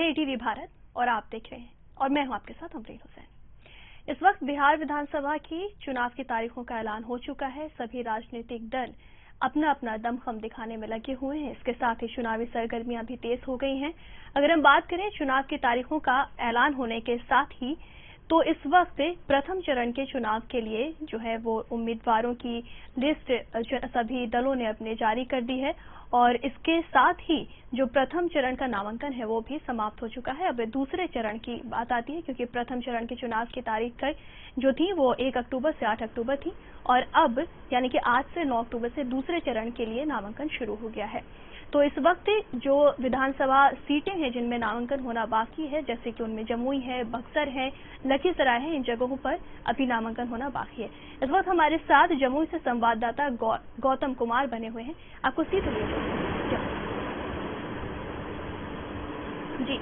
ये टीवी भारत और आप देख रहे हैं और मैं हूं आपके साथ अमरीन हुसैन। इस वक्त बिहार विधानसभा की चुनाव की तारीखों का ऐलान हो चुका है। सभी राजनीतिक दल अपना अपना दमखम दिखाने में लगे हुए हैं। इसके साथ ही चुनावी सरगर्मियां भी तेज हो गई हैं। अगर हम बात करें चुनाव की तारीखों का ऐलान होने के साथ ही तो इस वक्त प्रथम चरण के चुनाव के लिए जो है वो उम्मीदवारों की लिस्ट सभी दलों ने अपने जारी कर दी है और इसके साथ ही जो प्रथम चरण का नामांकन है वो भी समाप्त हो चुका है। अब दूसरे चरण की बात आती है क्योंकि प्रथम चरण के चुनाव की तारीख जो थी वो 1 अक्टूबर से 8 अक्टूबर थी और अब यानी कि आज से 9 अक्टूबर से दूसरे चरण के लिए नामांकन शुरू हो गया है। तो इस वक्त जो विधानसभा सीटें हैं जिनमें नामांकन होना बाकी है, जैसे कि उनमें जमुई है, बक्सर है, लखीसराय है, इन जगहों पर अभी नामांकन होना बाकी है। इस वक्त हमारे साथ जमुई से संवाददाता गौतम कुमार बने हुए हैं। आपको सीधे जी,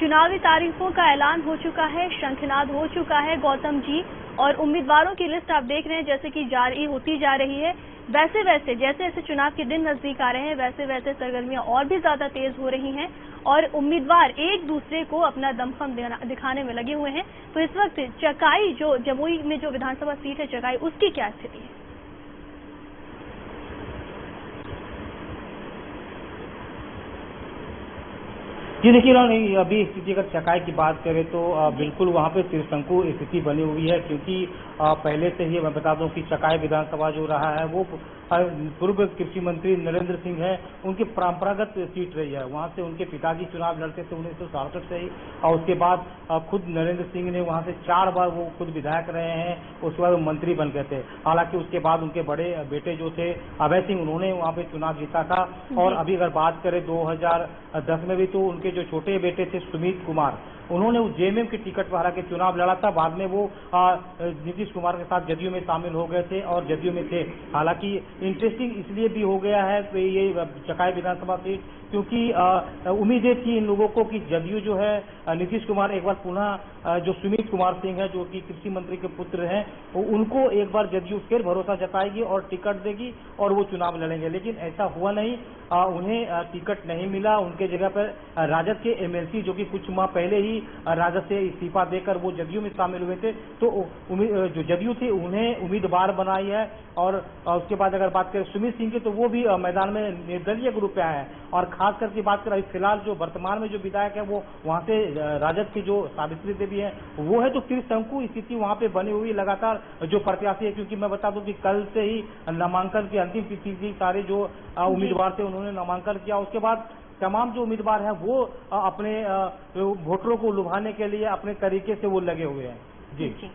चुनावी तारीखों का ऐलान हो चुका है, शंखनाद हो चुका है गौतम जी, और उम्मीदवारों की लिस्ट आप देख रहे हैं जैसे कि जारी होती जा रही है। वैसे जैसे जैसे चुनाव के दिन नजदीक आ रहे हैं वैसे वैसे सरगर्मियां और भी ज्यादा तेज हो रही हैं और उम्मीदवार एक दूसरे को अपना दमखम दिखाने में लगे हुए हैं। तो इस वक्त चकाई जो जमुई में जो विधानसभा सीट है चकाई, उसकी क्या स्थिति है? जी देखिए, अभी स्थिति अगर चकाई की बात करें तो बिल्कुल वहां पे त्रिशंकु स्थिति बनी हुई है, क्योंकि पहले से ही मैं बता दूं कि चकाई विधानसभा जो रहा है वो पूर्व कृषि मंत्री नरेंद्र सिंह है, उनकी परंपरागत सीट रही है। वहां से उनके पिताजी चुनाव लड़ते थे 1967 से ही, और उसके बाद खुद नरेंद्र सिंह ने वहां से 4 बार वो खुद विधायक रहे हैं, उसके बाद वो मंत्री बन गए थे। हालांकि उसके बाद उनके बड़े बेटे जो थे अभय सिंह, उन्होंने वहां पे चुनाव जीता था। और अभी अगर बात करें 2010 में भी तो उनके जो छोटे बेटे थे सुमित कुमार, उन्होंने उस जेएमएम की टिकट पर हालांकि चुनाव लड़ा था। बाद में वो नीतीश कुमार के साथ जदयू में शामिल हो गए थे और जदयू में थे। हालांकि इंटरेस्टिंग इसलिए भी हो गया है कि ये चकाई विधानसभा सीट, क्योंकि उम्मीदें थी इन लोगों को कि जदयू जो है नीतीश कुमार एक बार पुनः जो सुमित कुमार सिंह है जो कि कृषि मंत्री के पुत्र हैं, उनको एक बार जदयू फिर भरोसा जताएगी और टिकट देगी और वो चुनाव लड़ेंगे। लेकिन ऐसा हुआ नहीं, उन्हें टिकट नहीं मिला। उनके जगह पर राजद के एमएलसी जो कि कुछ माह पहले ही राजद से इस्तीफा देकर वो जदयू में शामिल हुए थे, तो जो जदयू थी उन्हें उम्मीदवार बनाई है। और उसके बाद अगर बात करें सुमित सिंह की, तो वो भी मैदान में निर्दलीय ग्रुप पे आए हैं। और खास करके बात करें फिलहाल जो वर्तमान में जो विधायक है वो वहां से राजद की जो सावित्री देवी है वो है, तो त्रिशंकु स्थिति वहां पे बनी हुई लगातार जो प्रत्याशी है। क्योंकि मैं बता दूं कि कल से ही नामांकन की अंतिम तिथि थी, सारे जो उम्मीदवार थे उन्होंने नामांकन किया। उसके बाद तमाम जो उम्मीदवार हैं वो अपने वोटरों को लुभाने के लिए अपने तरीके से वो लगे हुए हैं। जी,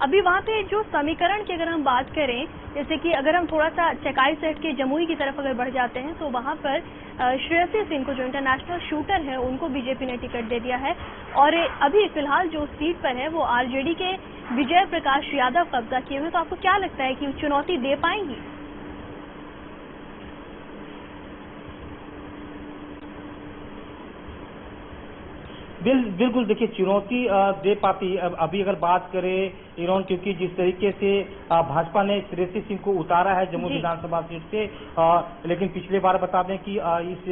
अभी वहाँ पे जो समीकरण की अगर हम बात करें, जैसे कि अगर हम थोड़ा सा चकाई से हट के जमुई की तरफ अगर बढ़ जाते हैं तो वहाँ पर श्रेयसी सिंह को जो इंटरनेशनल शूटर है उनको बीजेपी ने टिकट दे दिया है और अभी फिलहाल जो सीट पर है वो आरजेडी के विजय प्रकाश यादव कब्जा किए हुए। तो आपको क्या लगता है कि चुनौती दे पाएंगी? बिल्कुल, देखिए चुनौती दे पाती। अभी अगर बात करें इन्होंने, क्योंकि जिस तरीके से भाजपा ने श्रेयसी सिंह को उतारा है जम्मू विधानसभा सीट से, लेकिन पिछले बार बता दें कि इस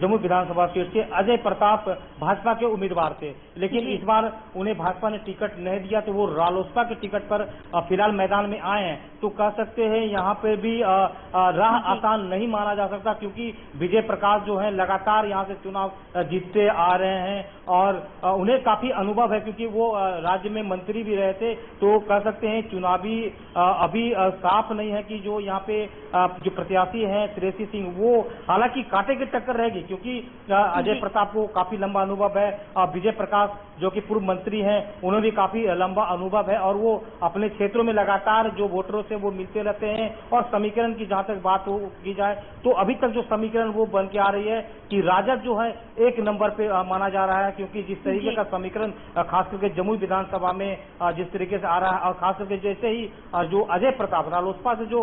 जम्मू विधानसभा सीट से अजय प्रताप भाजपा के उम्मीदवार थे, लेकिन इस बार उन्हें भाजपा ने टिकट नहीं दिया, तो वो रालोसपा के टिकट पर फिलहाल मैदान में आए हैं। तो कह सकते हैं यहाँ पे भी राह आसान नहीं माना जा सकता, क्योंकि विजय प्रकाश जो है लगातार यहाँ से चुनाव जीतते आ रहे हैं और उन्हें काफी अनुभव है, क्योंकि वो राज्य में मंत्री भी रहे थे। तो कह सकते हैं चुनावी अभी साफ नहीं है कि जो यहाँ पे जो प्रत्याशी हैं श्रेयसी सिंह, वो हालांकि कांटे की टक्कर रहेगी, क्योंकि अजय प्रताप को काफी लंबा अनुभव है। विजय प्रकाश जो कि पूर्व मंत्री हैं, उन्हें भी काफी लंबा अनुभव है और वो अपने क्षेत्रों में लगातार जो वोटरों से वो मिलते रहते हैं। और समीकरण की जहां तक बात की जाए तो अभी तक जो समीकरण वो बन के आ रही है कि राजद जो है 1 नंबर पे माना जा रहा है, क्योंकि जिस तरीके का समीकरण खास करके जमुई विधानसभा में जिस तरीके से आ रहा है, और खास करके जैसे ही जो अजय प्रताप रालोसपा से जो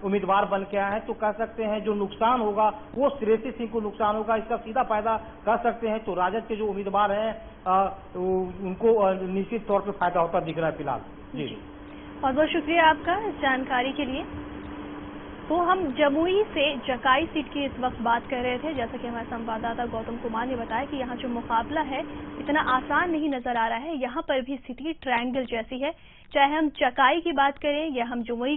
उम्मीदवार बन के आए हैं, तो कह सकते हैं जो नुकसान होगा वो श्रेयसी सिंह को नुकसान होगा। इसका सीधा फायदा कह सकते हैं तो राजद के जो उम्मीदवार हैं उनको निश्चित तौर पर फायदा होता दिख रहा है फिलहाल। जी, बहुत बहुत शुक्रिया आपका इस जानकारी के लिए। तो हम जमुई से जकाई सीट की इस वक्त बात कर रहे थे। जैसा कि हमारे संवाददाता गौतम कुमार ने बताया कि यहाँ जो मुकाबला है इतना आसान नहीं नजर आ रहा है। यहाँ पर भी स्थिति ट्रायंगल जैसी है, चाहे हम जकाई की बात करें या हम जमुई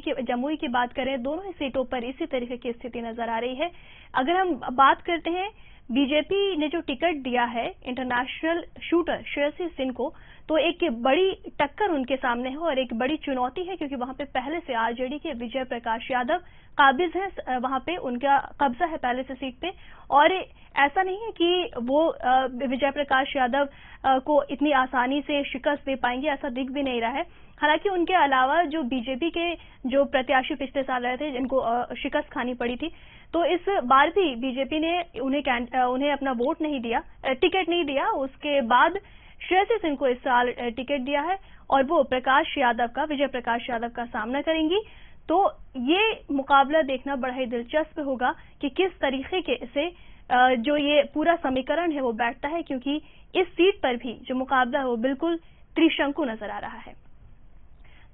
की बात करें, दोनों ही सीटों पर इसी तरीके की स्थिति नजर आ रही है। अगर हम बात करते हैं बीजेपी ने जो टिकट दिया है इंटरनेशनल शूटर श्रेयसी सिंह को, तो एक बड़ी टक्कर उनके सामने है और एक बड़ी चुनौती है, क्योंकि वहां पे पहले से आरजेडी के विजय प्रकाश यादव काबिज हैं, वहां पे उनका कब्जा है पहले से सीट पे। और ऐसा नहीं है कि वो विजय प्रकाश यादव को इतनी आसानी से शिकस्त दे पाएंगे, ऐसा दिख भी नहीं रहा है। हालांकि उनके अलावा जो बीजेपी के जो प्रत्याशी पिछले साल रहे थे जिनको शिकस्त खानी पड़ी थी, तो इस बार भी बीजेपी ने उन्हें अपना वोट नहीं दिया, टिकट नहीं दिया। उसके बाद श्रेयसी सिंह को इस साल टिकट दिया है और वो विजय प्रकाश यादव का सामना करेंगी। तो ये मुकाबला देखना बड़ा ही दिलचस्प होगा कि किस तरीके से जो ये पूरा समीकरण है वो बैठता है, क्योंकि इस सीट पर भी जो मुकाबला है वो बिल्कुल त्रिशंकु नजर आ रहा है।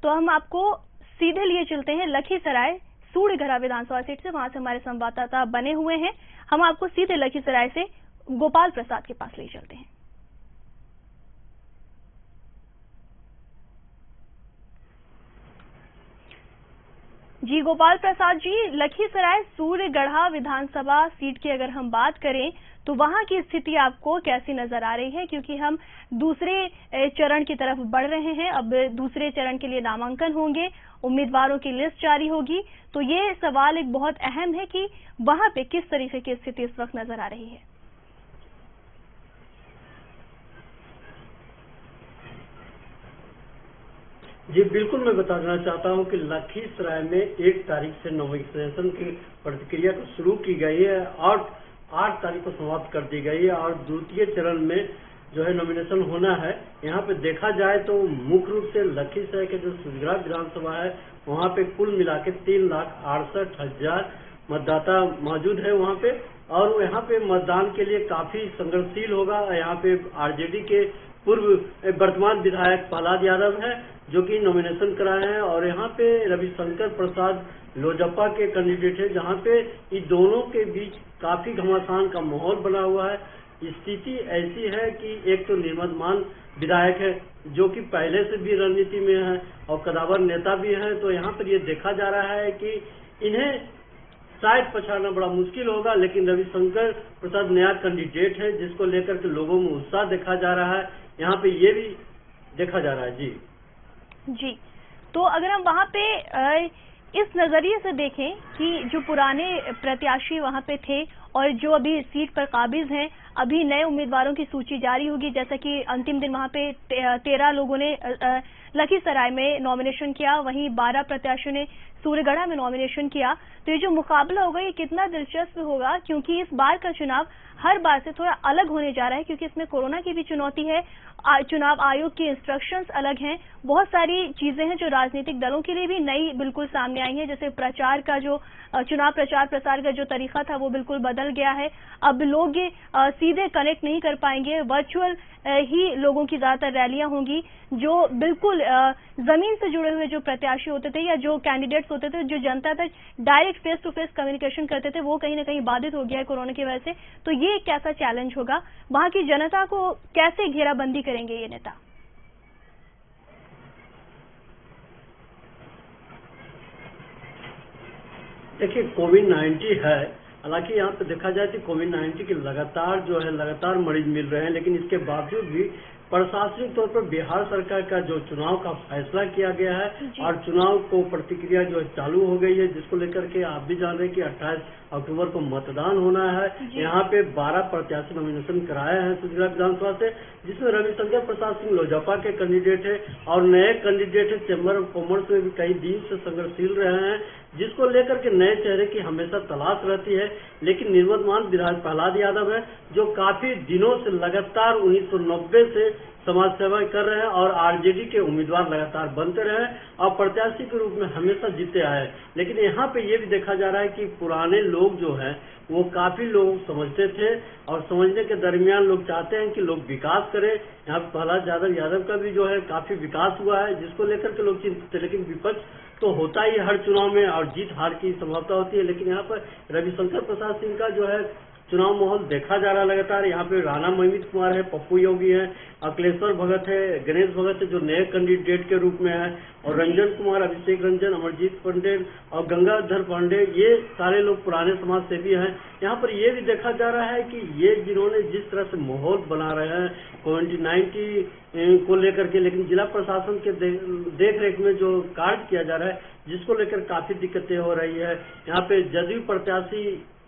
तो हम आपको सीधे लिए चलते हैं लखीसराय सूर्यगढ़ा विधानसभा सीट से, वहां से हमारे संवाददाता बने हुए हैं। हम आपको सीधे लखीसराय से गोपाल प्रसाद के पास ले चलते हैं। जी गोपाल प्रसाद जी, लखीसराय सूर्यगढ़ा विधानसभा सीट की अगर हम बात करें तो वहां की स्थिति आपको कैसी नजर आ रही है? क्योंकि हम दूसरे चरण की तरफ बढ़ रहे हैं, अब दूसरे चरण के लिए नामांकन होंगे, उम्मीदवारों की लिस्ट जारी होगी, तो ये सवाल एक बहुत अहम है कि वहां पे किस तरीके की स्थिति इस वक्त नजर आ रही है। जी बिल्कुल, मैं बता देना चाहता हूं कि लखीसराय में 1 तारीख से नॉमिनेशन की प्रक्रिया को शुरू की गई है और 8 तारीख को समाप्त कर दी गई है और द्वितीय चरण में जो है नॉमिनेशन होना है। यहाँ पे देखा जाए तो मुख्य रूप से लखीसराय के जो सूर्यगढ़ा विधानसभा है वहाँ पे कुल मिला के 3,68,000 मतदाता मौजूद है वहाँ पे, और यहाँ पे मतदान के लिए काफी संघर्षशील होगा। यहाँ पे आरजेडी के वर्तमान विधायक प्रहलाद यादव है जो कि नॉमिनेशन कराए हैं, और यहाँ पे रविशंकर प्रसाद लोजपा के कैंडिडेट है, जहाँ पे इन दोनों के बीच काफी घमासान का माहौल बना हुआ है। स्थिति ऐसी है कि एक तो निर्मोधमान विधायक है जो कि पहले से भी रणनीति में है और कदावर नेता भी है, तो यहाँ पर ये देखा जा रहा है कि इन्हें शायद पछाड़ना बड़ा मुश्किल होगा। लेकिन रविशंकर प्रसाद नया कैंडिडेट है जिसको लेकर के लोगों में उत्साह देखा जा रहा है, यहाँ पे ये भी देखा जा रहा है। जी, तो अगर हम वहां पे इस नजरिए से देखें कि जो पुराने प्रत्याशी वहां पे थे और जो अभी सीट पर काबिज हैं, अभी नए उम्मीदवारों की सूची जारी होगी। जैसा कि अंतिम दिन वहां पे 13 लोगों ने लखीसराय में नॉमिनेशन किया, वहीं 12 प्रत्याशियों ने सूर्यगढ़ा में नॉमिनेशन किया। तो ये जो मुकाबला होगा ये कितना दिलचस्प होगा, क्योंकि इस बार का चुनाव हर बार से थोड़ा अलग होने जा रहा है, क्योंकि इसमें कोरोना की भी चुनौती है, चुनाव आयोग की इंस्ट्रक्शंस अलग हैं, बहुत सारी चीजें हैं जो राजनीतिक दलों के लिए भी नई बिल्कुल सामने आई हैं। जैसे प्रचार का जो चुनाव प्रचार प्रसार का जो तरीका था वो बिल्कुल बदल गया है। अब लोग सीधे कनेक्ट नहीं कर पाएंगे, वर्चुअल ही लोगों की ज्यादातर रैलियां होंगी। जो बिल्कुल जमीन से जुड़े हुए जो प्रत्याशी होते थे या जो कैंडिडेट्स होते थे, जो जनता तक direct face to face communication करते थे, वो कहीं ना कहीं बाधित हो गया है कोरोना की वजह से। तो ये एक कैसा चैलेंज होगा, वहां की जनता को कैसे घेराबंदी करेंगे ये नेता? देखिए, कोविड-19 है, हालांकि यहाँ पे देखा जाए तो कोविड-19 के लगातार मरीज मिल रहे हैं, लेकिन इसके बावजूद भी प्रशासनिक तौर पर बिहार सरकार का जो चुनाव का फैसला किया गया है और चुनाव को प्रतिक्रिया जो है चालू हो गई है, जिसको लेकर के आप भी जान रहे हैं कि 28 अक्टूबर को मतदान होना है। यहाँ पे 12 प्रत्याशी नॉमिनेशन कराए हैं सूर्यगढ़ा विधानसभा से, जिसमें रविशंकर प्रसाद सिंह लोजपा के कैंडिडेट है और नए कैंडिडेट है चैम्बर ऑफ कॉमर्स में भी कई दिन से संघर्षशील रहे हैं, जिसको लेकर के नए चेहरे की हमेशा तलाश रहती है। लेकिन निर्मोधमान विधायक प्रहलाद यादव है जो काफी दिनों से लगातार 1990 से समाज सेवा कर रहे हैं और आरजेडी के उम्मीदवार लगातार बनते रहे और प्रत्याशी के रूप में हमेशा जीते आए। लेकिन यहाँ पे ये भी देखा जा रहा है कि पुराने लोग जो हैं वो काफी लोग समझते थे और समझने के दरमियान लोग चाहते हैं कि लोग विकास करें। यहाँ प्रहलाद यादव का भी जो है काफी विकास हुआ है, जिसको लेकर के लोग चिंतित थे। लेकिन विपक्ष तो होता ही हर चुनाव में और जीत हार की संभावना होती है, लेकिन यहाँ पर रविशंकर प्रसाद सिंह का जो है चुनाव माहौल देखा जा रहा है लगातार। यहाँ पे राणा महिमित कुमार है, पप्पू योगी है, अखिलेश्वर भगत है, गणेश भगत है जो नए कैंडिडेट के रूप में है, और रंजन कुमार, अभिषेक रंजन, अमरजीत पांडे और गंगाधर पांडे, ये सारे लोग पुराने समाज सेवी हैं। यहाँ पर ये भी देखा जा रहा है कि ये जिन्होंने जिस तरह से माहौल बना रहे हैं कोविड-19 को लेकर के, लेकिन जिला प्रशासन के देख रेख में जो कार्य किया जा रहा है जिसको लेकर काफी दिक्कतें हो रही है। यहाँ पे जदयू प्रत्याशी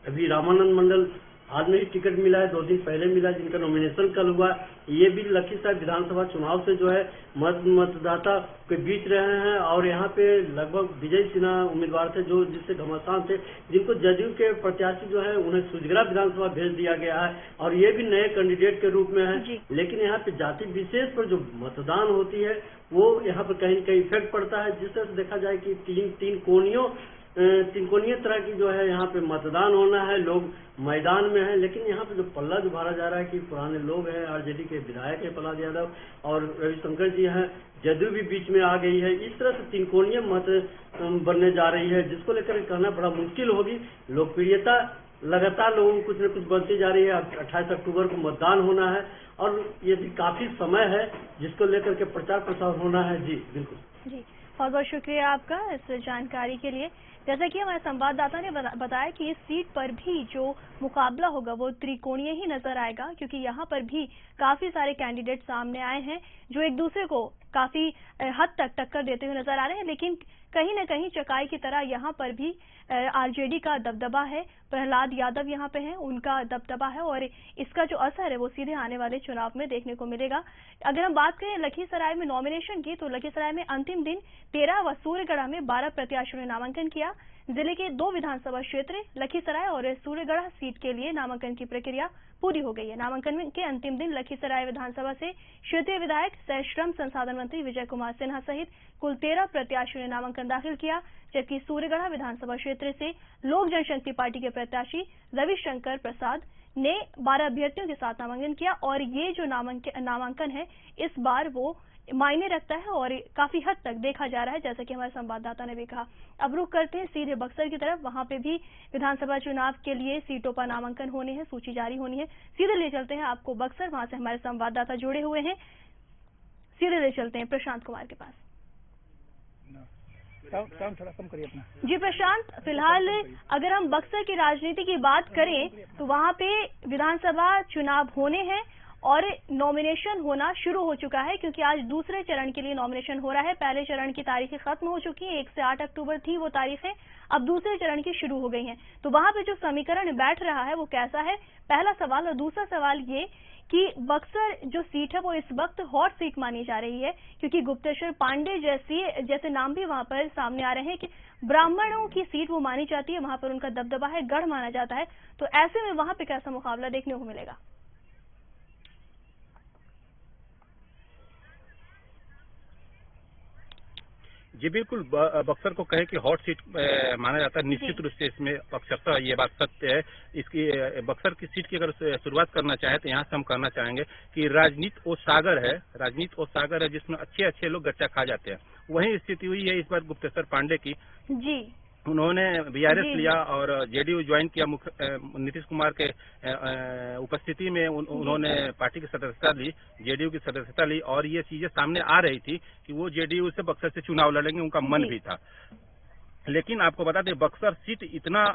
अभी रामानंद मंडल आज में ही टिकट मिला है, 2 दिन पहले मिला, जिनका नॉमिनेशन कल हुआ। ये भी लखीसराय विधानसभा चुनाव से जो है मतदाता के बीच रहे हैं, और यहाँ पे लगभग विजय सिन्हा उम्मीदवार थे जो जिससे घमासान थे, जिनको जदयू के प्रत्याशी जो है उन्हें सुजगरा विधानसभा भेज दिया गया है, और ये भी नए कैंडिडेट के रूप में है। लेकिन यहाँ पे जाति विशेष पर जो मतदान होती है वो यहाँ पर कहीं न कहीं इफेक्ट पड़ता है। जिस तरह से देखा जाए कि तीन कोणीय तरह की जो है यहाँ पे मतदान होना है, लोग मैदान में हैं, लेकिन यहाँ पे जो पल्ला जो भरा जा रहा है कि पुराने लोग हैं, आरजेडी के विधायक है प्रहलाद यादव और रविशंकर जी हैं, जदयू भी बीच में आ गई है। इस तरह से 3 कोणीय मत बनने जा रही है, जिसको लेकर कहना बड़ा मुश्किल होगी। लोकप्रियता लगातार लोगों को कुछ न कुछ बढ़ती जा रही है। 28 अक्टूबर को मतदान होना है और ये भी काफी समय है जिसको लेकर के प्रचार प्रसार होना है। जी बिल्कुल जी, बहुत बहुत शुक्रिया आपका इस जानकारी के लिए। जैसा कि हमारे संवाददाता ने बताया कि इस सीट पर भी जो मुकाबला होगा वो त्रिकोणीय ही नजर आएगा, क्योंकि यहाँ पर भी काफी सारे कैंडिडेट सामने आए हैं जो एक दूसरे को काफी हद तक टक्कर देते हुए नजर आ रहे हैं, लेकिन कहीं न कहीं चकाई की तरह यहाँ पर भी आरजेडी का दबदबा है। प्रहलाद यादव यहाँ पे हैं, उनका दबदबा है, और इसका जो असर है वो सीधे आने वाले चुनाव में देखने को मिलेगा। अगर हम बात करें लखीसराय में नॉमिनेशन की, तो लखीसराय में अंतिम दिन 13 व सूर्यगढ़ में 12 प्रत्याशियों ने नामांकन किया। जिले के 2 विधानसभा क्षेत्र लखीसराय और सूर्यगढ़ सीट के लिए नामांकन की प्रक्रिया पूरी हो गई है। नामांकन के अंतिम दिन लखीसराय विधानसभा से क्षेत्रीय विधायक सह श्रम संसाधन मंत्री विजय कुमार सिन्हा सहित कुल 13 प्रत्याशियों ने नामांकन दाखिल किया, जबकि सूर्यगढ़ विधानसभा क्षेत्र से लोक जनशक्ति पार्टी के प्रत्याशी रविशंकर प्रसाद ने 12 अभ्यर्थियों के साथ नामांकन किया, और ये जो नामांकन है इस बार वो मायने रखता है और काफी हद तक देखा जा रहा है, जैसा कि हमारे संवाददाता ने भी कहा। अब रुख करते हैं सीधे बक्सर की तरफ, वहां पे भी विधानसभा चुनाव के लिए सीटों पर नामांकन होने हैं, सूची जारी होनी है। सीधे ले चलते हैं आपको बक्सर, वहां से हमारे संवाददाता जुड़े हुए हैं। सीधे ले चलते हैं प्रशांत कुमार के पास। थोड़ा कम करिए अपना। जी प्रशांत, फिलहाल अगर हम बक्सर की राजनीति की बात करें तो वहां पे विधानसभा चुनाव होने हैं और नॉमिनेशन होना शुरू हो चुका है, क्योंकि आज दूसरे चरण के लिए नॉमिनेशन हो रहा है। पहले चरण की तारीखें खत्म हो चुकी हैं, 1 से 8 अक्टूबर थी वो तारीखें, अब दूसरे चरण की शुरू हो गई हैं। तो वहां पे जो समीकरण बैठ रहा है वो कैसा है, पहला सवाल। और दूसरा सवाल ये कि बक्सर जो सीट है वो इस वक्त हॉट सीट मानी जा रही है, क्योंकि गुप्तेश्वर पांडे जैसे नाम भी वहां पर सामने आ रहे हैं कि ब्राह्मणों की सीट वो मानी जाती है, वहां पर उनका दबदबा है, गढ़ माना जाता है। तो ऐसे में वहां पे कैसा मुकाबला देखने को मिलेगा? जी बिल्कुल, बक्सर को कहे कि हॉट सीट माना जाता है, निश्चित रूप से इसमें अक्षरशः ये बात सत्य है। इसकी बक्सर की सीट की अगर शुरुआत करना चाहे तो यहाँ से हम कहना चाहेंगे कि राजनीति वो सागर है जिसमें अच्छे लोग गच्चा खा जाते हैं। वही स्थिति हुई है इस बार गुप्तेश्वर पांडे की। जी, उन्होंने बीआरएस लिया और जेडीयू ज्वाइन किया। नीतीश कुमार के उपस्थिति में उन्होंने पार्टी की सदस्यता ली, जेडीयू की सदस्यता ली, और ये चीजें सामने आ रही थी कि वो जेडीयू से बक्सर से चुनाव लड़ेंगे, उनका मन भी था। लेकिन आपको बता दें बक्सर सीट इतना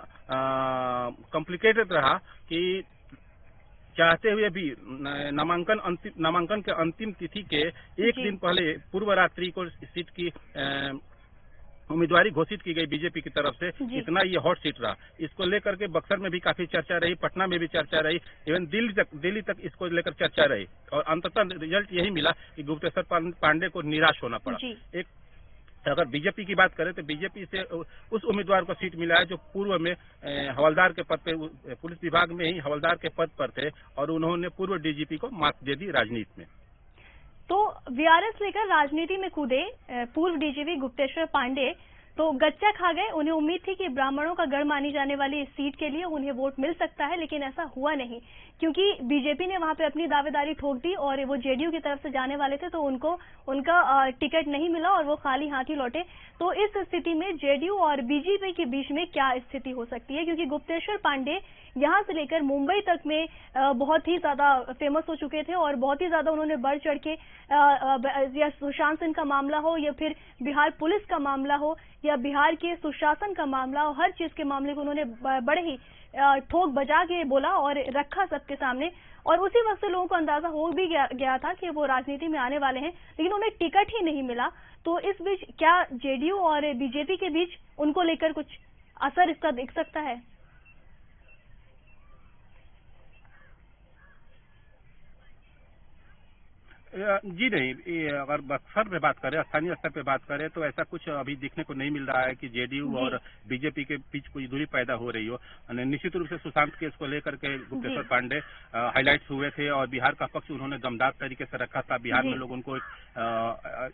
कॉम्प्लिकेटेड रहा कि चाहते हुए भी नामांकन के अंतिम तिथि के एक दिन पहले पूर्व रात्रि को सीट की उम्मीदवारी घोषित की गई बीजेपी की तरफ से। इतना ये हॉट सीट रहा, इसको लेकर के बक्सर में भी काफी चर्चा रही, पटना में भी चर्चा रही, इवन दिल्ली तक इसको लेकर चर्चा रही, और अंततः रिजल्ट यही मिला कि गुप्तेश्वर पांडे को निराश होना पड़ा। एक अगर बीजेपी की बात करें तो बीजेपी से उस उम्मीदवार को सीट मिला है जो पूर्व में हवलदार के पद पे, पुलिस विभाग में ही हवलदार के पद पर थे, और उन्होंने पूर्व डीजीपी को मात दे दी राजनीति में। तो वीआरएस लेकर राजनीति में कूदे पूर्व डीजीपी गुप्तेश्वर पांडे, तो गच्चा खा गए। उन्हें उम्मीद थी कि ब्राह्मणों का गढ़ मानी जाने वाली इस सीट के लिए उन्हें वोट मिल सकता है, लेकिन ऐसा हुआ नहीं, क्योंकि बीजेपी ने वहां पे अपनी दावेदारी ठोक दी और वो जेडीयू की तरफ से जाने वाले थे, तो उनका टिकट नहीं मिला और वो खाली हाथ ही लौटे। तो इस स्थिति में जेडीयू और बीजेपी के बीच में क्या स्थिति हो सकती है, क्योंकि गुप्तेश्वर पांडे यहां से लेकर मुंबई तक में बहुत ही ज्यादा फेमस हो चुके थे और बहुत ही ज्यादा उन्होंने बढ़ चढ़ के या सुशांत सिंह का मामला हो या फिर बिहार पुलिस का मामला हो या बिहार के सुशासन का मामला हो, हर चीज के मामले को उन्होंने बड़े ही ठोक बजा के बोला और रखा सबके सामने। और उसी वक्त से लोगों को अंदाजा हो भी गया था कि वो राजनीति में आने वाले हैं, लेकिन उन्हें टिकट ही नहीं मिला। तो इस बीच क्या जेडीयू और बीजेपी के बीच उनको लेकर कुछ असर इसका दिख सकता है? जी नहीं, अगर बक्सर पे बात करें, स्थानीय स्तर पे बात करें, तो ऐसा कुछ अभी देखने को नहीं मिल रहा है कि जेडीयू और बीजेपी के बीच कोई दूरी पैदा हो रही हो। निश्चित रूप से सुशांत केस को लेकर के गुप्तेश्वर पांडे हाईलाइट्स हुए थे और बिहार का पक्ष उन्होंने दमदार तरीके से रखा था। बिहार में लोग उनको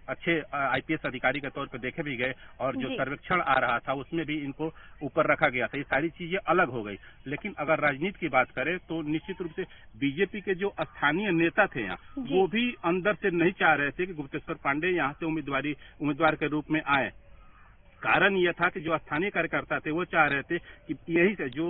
अच्छे आईपीएस अधिकारी के तौर पर देखे भी गए और जो सर्वेक्षण आ रहा था उसमें भी इनको ऊपर रखा गया था। ये सारी चीजें अलग हो गई। लेकिन अगर राजनीति की बात करें तो निश्चित रूप से बीजेपी के जो स्थानीय नेता थे यहाँ, वो भी अंदर से नहीं चाह रहे थे कि गुप्तेश्वर पांडे यहाँ से उम्मीदवार के रूप में आए। कारण यह था कि जो स्थानीय कार्यकर्ता थे वो चाह रहे थे कि यही से जो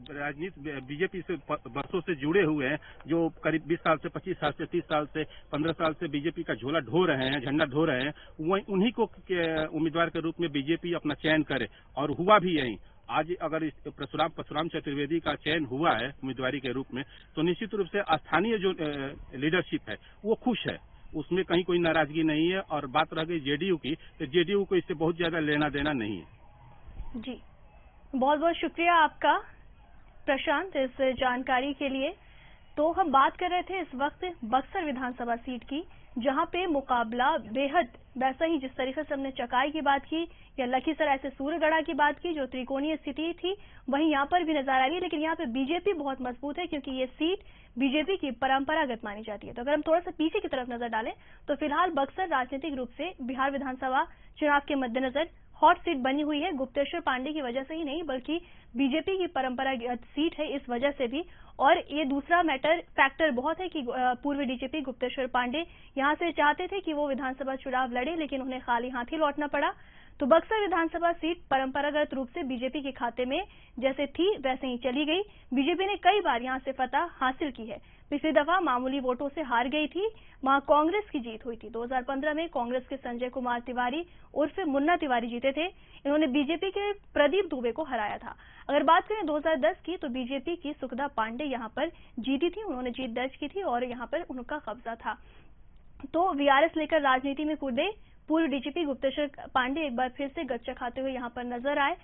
राजनीति बीजेपी से वर्षों से जुड़े हुए हैं, जो करीब 20 साल से 25 साल से 30 साल से 15 साल से बीजेपी का झोला ढो रहे हैं, झंडा ढो रहे हैं, वही उन्हीं को उम्मीदवार के रूप में बीजेपी अपना चयन करे। और हुआ भी यही। आज अगर इस परशुराम चतुर्वेदी का चयन हुआ है उम्मीदवारी के रूप में, तो निश्चित रूप से स्थानीय जो लीडरशिप है वो खुश है, उसमें कहीं कोई नाराजगी नहीं है। और बात रह गई जेडीयू की, तो जेडीयू को इससे बहुत ज्यादा लेना देना नहीं है। जी, बहुत बहुत शुक्रिया आपका प्रशांत इस जानकारी के लिए। तो हम बात कर रहे थे इस वक्त बक्सर विधानसभा सीट की, जहां पे मुकाबला बेहद वैसा ही जिस तरीके से हमने चकाई की बात की या लखीसराय से सूर्यगढ़ा की बात की, जो त्रिकोणीय स्थिति थी, वहीं यहां पर भी नजर आ रही है। लेकिन यहां पे बीजेपी बहुत मजबूत है, क्योंकि ये सीट बीजेपी की परंपरागत मानी जाती है। तो अगर हम थोड़ा सा पीछे की तरफ नजर डालें तो फिलहाल बक्सर राजनीतिक रूप से बिहार विधानसभा चुनाव के मद्देनजर हॉट सीट बनी हुई है। गुप्तेश्वर पांडे की वजह से ही नहीं, बल्कि बीजेपी की परंपरागत सीट है इस वजह से भी। और ये दूसरा फैक्टर बहुत है कि पूर्व डीजीपी गुप्तेश्वर पांडे यहां से चाहते थे कि वो विधानसभा चुनाव लड़े, लेकिन उन्हें खाली हाथ ही लौटना पड़ा। तो बक्सर विधानसभा सीट परंपरागत रूप से बीजेपी के खाते में जैसे थी वैसे ही चली गई। बीजेपी ने कई बार यहां से फतह हासिल की है। पिछली दफा मामूली वोटों से हार गई थी, वहां कांग्रेस की जीत हुई थी। 2015 में कांग्रेस के संजय कुमार तिवारी उर्फ मुन्ना तिवारी जीते थे। इन्होंने बीजेपी के प्रदीप दुबे को हराया था। अगर बात करें 2010 की, तो बीजेपी की सुखदा पांडे यहां पर जीती थी, उन्होंने जीत दर्ज की थी और यहां पर उनका कब्जा था। तो वीआरएस लेकर राजनीति में कूदे पूर्व डीजीपी गुप्तेश्वर पांडे एक बार फिर से गच्चा खाते हुए यहां पर नजर आए।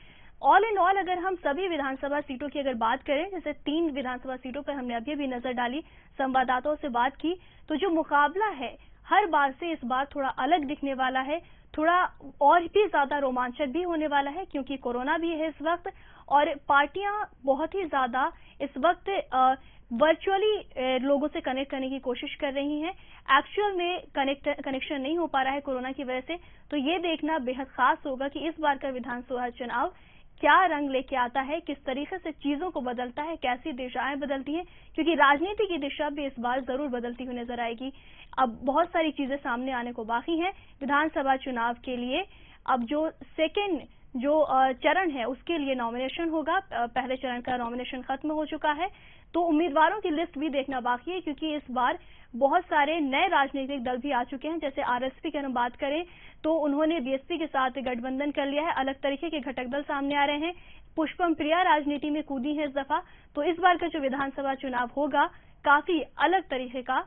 ऑल इन ऑल अगर हम सभी विधानसभा सीटों की अगर बात करें, जैसे 3 विधानसभा सीटों पर हमने अभी भी नजर डाली, संवाददाताओं से बात की, तो जो मुकाबला है हर बार से इस बार थोड़ा अलग दिखने वाला है, थोड़ा और भी ज्यादा रोमांचक भी होने वाला है, क्योंकि कोरोना भी है इस वक्त और पार्टियां बहुत ही ज्यादा इस वक्त वर्चुअली लोगों से कनेक्ट करने की कोशिश कर रही हैं। एक्चुअल में कनेक्शन नहीं हो पा रहा है कोरोना की वजह से। तो ये देखना बेहद खास होगा कि इस बार का विधानसभा चुनाव क्या रंग लेके आता है, किस तरीके से चीजों को बदलता है, कैसी दिशाएं बदलती हैं, क्योंकि राजनीति की दिशा भी इस बार जरूर बदलती हुई नजर आएगी। अब बहुत सारी चीजें सामने आने को बाकी हैं विधानसभा चुनाव के लिए। अब जो सेकेंड चरण है उसके लिए नॉमिनेशन होगा। पहले चरण का नॉमिनेशन खत्म हो चुका है, तो उम्मीदवारों की लिस्ट भी देखना बाकी है, क्योंकि इस बार बहुत सारे नए राजनीतिक दल भी आ चुके हैं। जैसे आरएसपी की हम बात करें तो उन्होंने बीएसपी के साथ गठबंधन कर लिया है, अलग तरीके के घटक दल सामने आ रहे हैं। पुष्पम प्रिया राजनीति में कूदी है इस दफा। तो इस बार का जो विधानसभा चुनाव होगा काफी अलग तरीके का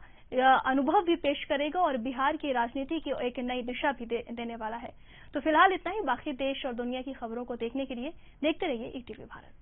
अनुभव भी पेश करेगा और बिहार की राजनीति की एक नई दिशा भी देने वाला है। तो फिलहाल इतना ही। बाकी देश और दुनिया की खबरों को देखने के लिए देखते रहिए ईटीवी भारत।